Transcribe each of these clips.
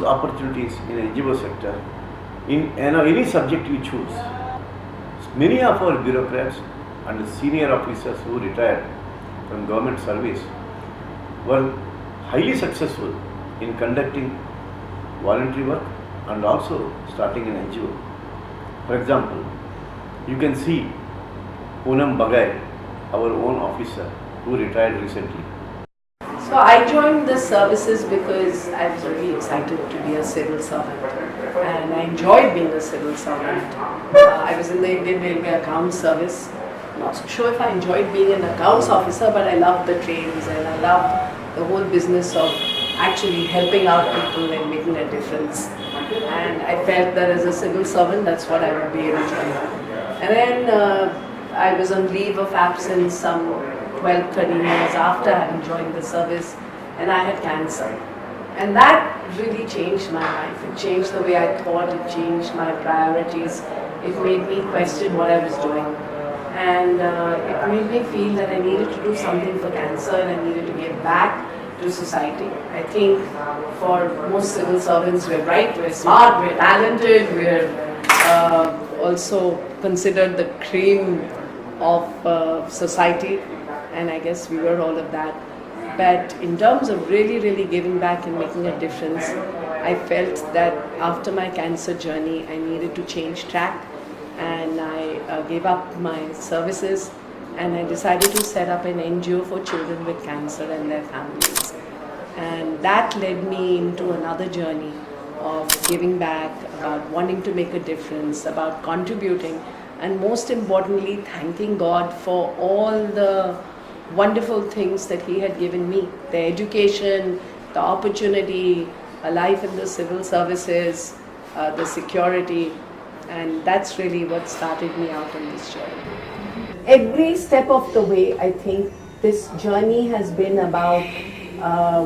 opportunities in NGO sector in any subject you choose. Many of our bureaucrats and senior officers who retired from government service were highly successful in conducting voluntary work and also starting an NGO. For example, you can see Poonam Bagai, our own officer who retired recently. So I joined the services because I was really excited to be a civil servant, and I enjoyed being a civil servant. I was in the Indian Railway Accounts Service. Not so sure if I enjoyed being an accounts officer, but I loved the trains and I loved the whole business of actually helping out people and making a difference. And I felt that as a civil servant, that's what I would be able to do. And then I was on leave of absence some 12, 13 years after having joined the service, and I had cancer. And that really changed my life. It changed the way I thought, it changed my priorities. It made me question what I was doing. And it made me feel that I needed to do something for cancer and I needed to give back to society. I think for most civil servants, we're bright, we're smart, we're talented, we're also considered the cream of society, and I guess we were all of that. But in terms of really giving back and making a difference, I felt that after my cancer journey, I needed to change track, and I gave up my services and I decided to set up an NGO for children with cancer and their families. And that led me into another journey of giving back, about wanting to make a difference, about contributing, and most importantly, thanking God for all the wonderful things that He had given me, the education, the opportunity, a life in the civil services, the security, and that's really what started me out on this journey. Every step of the way, I think this journey has been about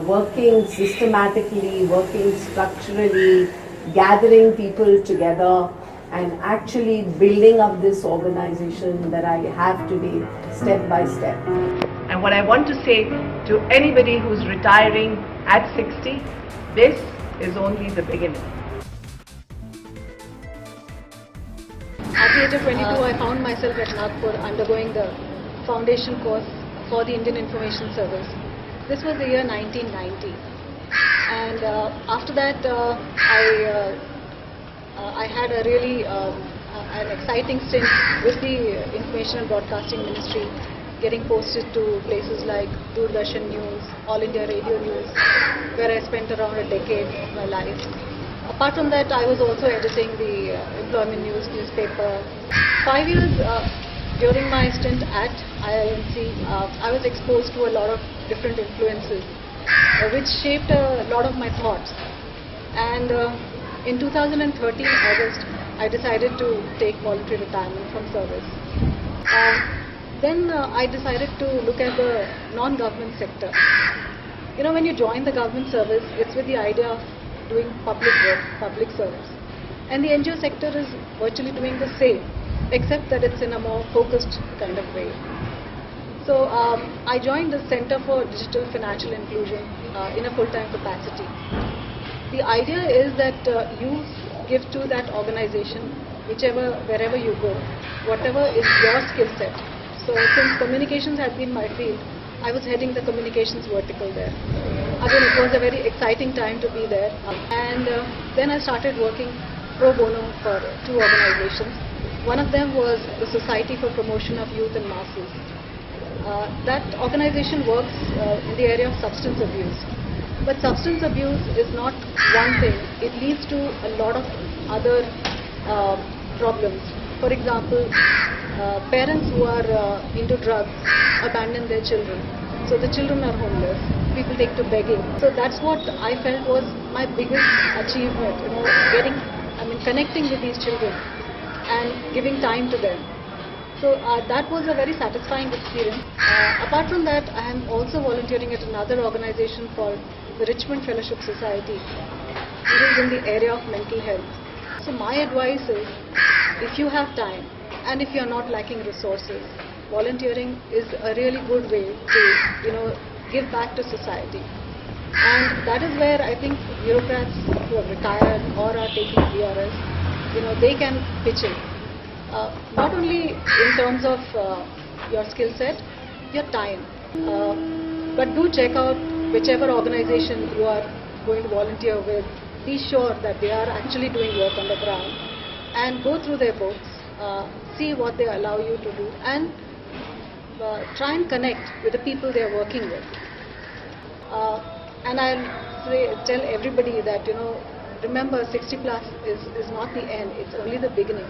working systematically, working structurally, gathering people together, and actually building up this organization that I have today, step by step. And what I want to say to anybody who's retiring at 60, this is only the beginning. At the age of 22, I found myself at Nagpur undergoing the foundation course for the Indian Information Service. This was the year 1990. And after that, I had a really an exciting stint with the Information and Broadcasting Ministry, getting posted to places like Doordarshan News, All India Radio News, where I spent around a decade of my life. Apart from that, I was also editing the Employment News newspaper. 5 years during my stint at IIMC, I was exposed to a lot of different influences, which shaped a lot of my thoughts. And in 2013 August, I decided to take voluntary retirement from service. Then I decided to look at the non-government sector. You know, when you join the government service, it's with the idea of doing public work, public service. And the NGO sector is virtually doing the same, except that it's in a more focused kind of way. So I joined the Center for Digital Financial Inclusion in a full-time capacity. The idea is that you give to that organization, wherever you go, whatever is your skill set. So since communications had been my field, I was heading the communications vertical there. Again, it was a very exciting time to be there. And then I started working pro bono for two organizations. One of them was the Society for Promotion of Youth and Masses. That organization works in the area of substance abuse. But substance abuse is not one thing. It leads to a lot of other problems. For example, parents who are into drugs abandon their children. So the children are homeless. People take to begging. So that's what I felt was my biggest achievement. You know, connecting with these children and giving time to them. So that was a very satisfying experience. Apart from that, I am also volunteering at another organization called the Richmond Fellowship Society. It is in the area of mental health. So my advice is, if you have time and if you are not lacking resources, volunteering is a really good way to, give back to society. And that is where I think bureaucrats who have retired or are taking VRS, they can pitch in. Not only in terms of your skill set, your time, but do check out whichever organization you are going to volunteer with. Be sure that they are actually doing work on the ground, and go through their books, see what they allow you to do, and try and connect with the people they are working with. And I'll tell everybody that, remember 60 plus is not the end, it's only the beginning.